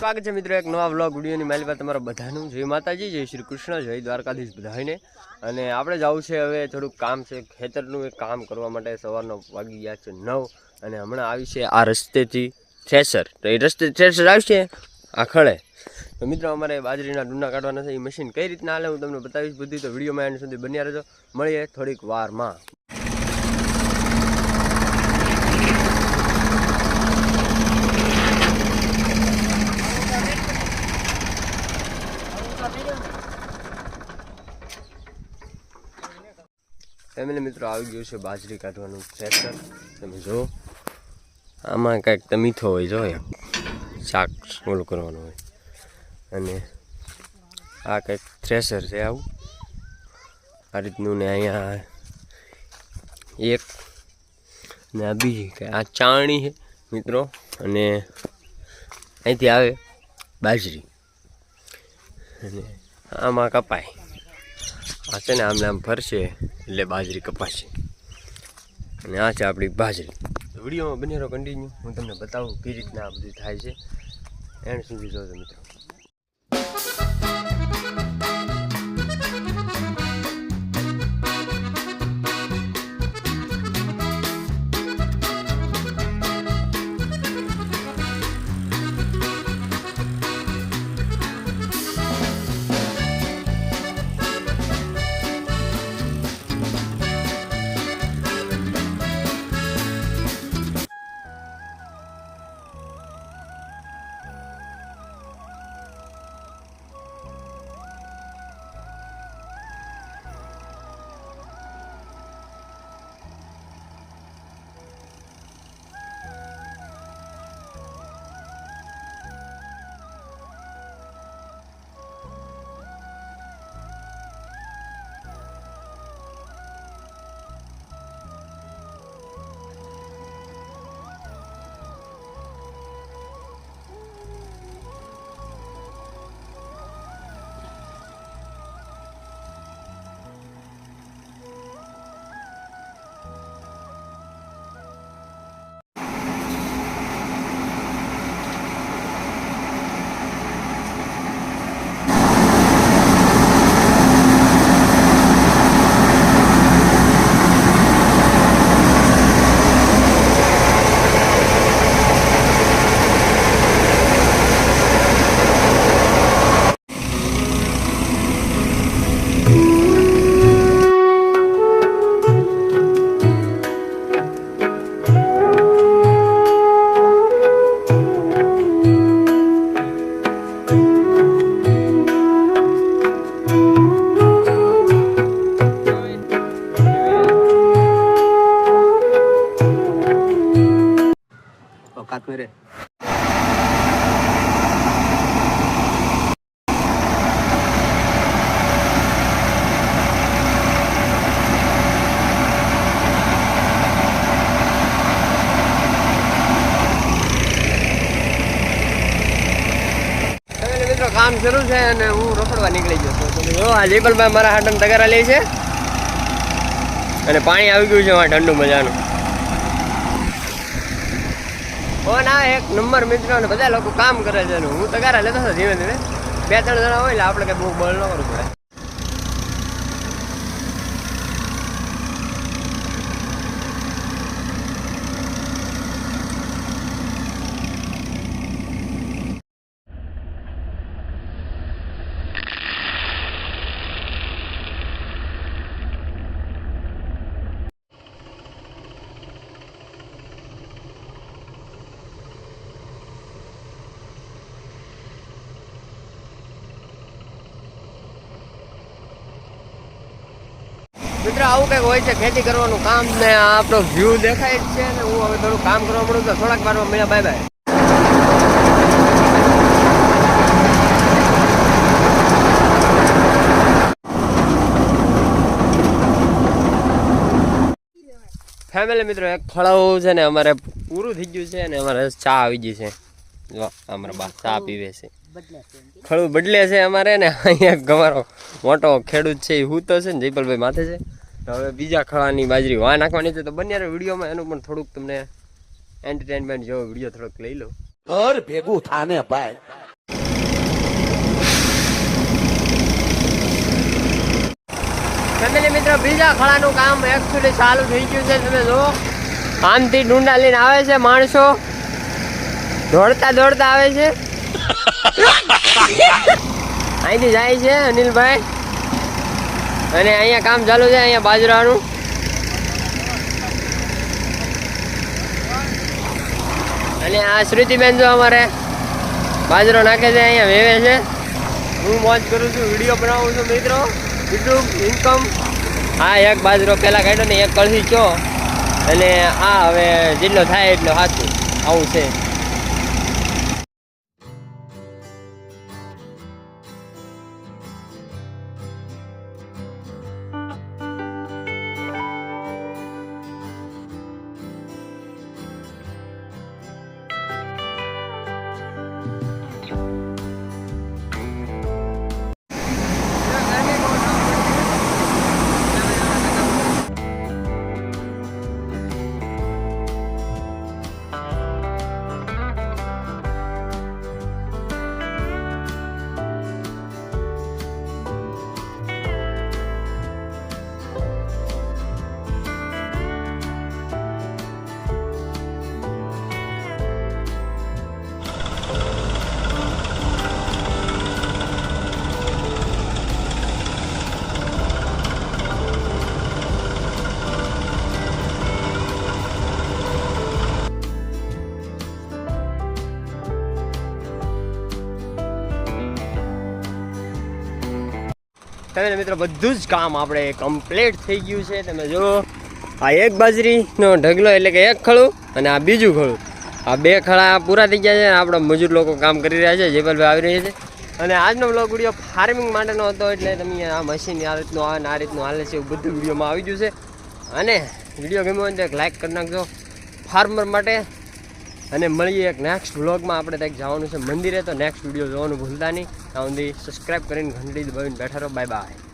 સ્વાગત છે મિત્રો એક નવા વ્લોગ વિડીયોની મારી પાસે તમારા બધાનું જય માતાજી, જય શ્રી કૃષ્ણ, જય દ્વારકાધીશ બધાને। અને આપણે જવું છે હવે થોડુંક કામ છે ખેતરનું, એક કામ કરવા માટે સવારનો વાગી ગયા છે 9 અને હમણાં આવી છે આ રસ્તેથી થ્રેસર। તો એ રસ્તે થ્રેસર આવશે આ ખળે। તો મિત્રો અમારે બાજરીના ડૂંડા કાઢવાના છે, એ મશીન કઈ રીતના હાલે હું તમને બતાવીશ બધી। તો વિડીયોમાં એન્ડ સુધી બન્યા રહેજો, મળીએ થોડીક વારમાં। ફેમિલી મિત્રો આવી ગયું છે બાજરી કાઢવાનું થ્રેસર। તમે જો આમાં કંઈક મીઠો હોય, જો શાક ઓલું કરવાનું હોય, અને આ કંઈક થ્રેસર છે આવું આ રીતનું। ને અહીંયા એક ને આ બીજી કે આ ચાણી છે મિત્રો, અને અહીંથી આવે બાજરી અને આમાં કપાય। આ છે ને આમને આમ ફરશે એટલે બાજરી કપાશે, અને આ છે આપણી બાજરી। વિડીયોમાં બની રહો કન્ટિન્યુ, હું તમને બતાવું કઈ રીતના આ બધું થાય છે, એન્ડ સુધી જોજો મિત્રો। औकात में रहे। મિત્રો કામ શરૂ છે અને હું રખડવા નીકળી ગયો છું। તો જો આ જેપલભાઈ મારા હાટન તગારા લે છે, અને પાણી આવી ગયું છે એમાં ઠંડુ મજાનું। ના એક નંબર મિત્રો, ને બધા લોકો કામ કરે છે, હું તગારા લેતો હતો ધીમે ધીમે। 2-3 જણા હોય એટલે આપણે કઈ બહુ બળ ન કરવું પડે। મિત્રો આવું કંઈક હોય છે ખેતી કરવાનું કામ, ને આપણો વ્યૂ દેખાય જ છે ને। હું હવે થોડું કામ કરવા મળું તો થોડાક વારમાં મળ્યા, બાય બાય। ફેમિલી મિત્રો એક ખળાવું છે ને અમારે પૂરું થઈ ગયું છે, અને અમારે ચા આવી ગઈ છે। જો અમારા બા ચા પીવે છે, ખળું બદલે છે અમારે ને। અહીંયા અમારો મોટો ખેડૂત છે એ હું તો છે ને જયપલભાઈ માથે છે। હવે બીજા ખળાની બાજરી વાહ નાખવાની છે, તો બન્યા રહો વિડીયોમાં, એનું પણ થોડુંક તમને એન્ટરટેનમેન્ટ જેવો વિડીયો થોડોક લઈ લો। ઘર ભેગું થાને ભાઈ। ફેમિલી મિત્રો બીજા ખળાનું કામ એકચ્યુઅલી ચાલુ થઈ ગયું છે. તમે જુઓ આમથી ડુંડા લઈને આવે છે માણસો, દોડતા દોડતા આવે છે. અહીંથી જાય છે અનિલભાઈ અને અહીંયા કામ ચાલુ છે. અહીંયા બાજરાનું અને આ શ્રુતિબેન જો અમારે બાજરો નાખે છે, અહીંયા વેવે છે. હું મોજ કરું છું, વિડીયો બનાવું છું મિત્રો, યુટ્યુબ ઇન્કમ. આ એક બાજરો પહેલાં કાઢ્યો ને એક કળશી ચો, અને આ હવે જેટલો થાય એટલો સાચું આવું છે. તમે મિત્રો બધું જ કામ આપણે કમ્પ્લીટ થઈ ગયું છે. તમે જો આ એક બાજરીનો ઢગલો એટલે કે એક ખળું અને આ બીજું ખળું, આ બે ખળા પૂરા થઈ ગયા છે. આપણા મજૂર લોકો કામ કરી રહ્યા છે, જેપલભાઈ આવી રહ્યા છે. અને આજનો બ્લોગ વિડીયો ફાર્મિંગ માટેનો હતો, એટલે તમે આ મશીન આ રીતનું આવે ને આ રીતનું હાલે છે એવું બધું વિડીયોમાં આવી ગયું છે. અને વિડીયો ગમ્યો હોય તો એક લાઇક કરી નાખજો ફાર્મર માટે. અને મળીએ એક નેક્સ્ટ વ્લોગમાં. આપણે ત્યાં જવાનું છે મંદિરે, તો નેક્સ્ટ વિડીયો જોવાનું ભૂલતા નહીં. ત્યાં સુધી સબસ્ક્રાઈબ કરીને ઘંટડી દબાવીને બેઠા રહો. Bye bye.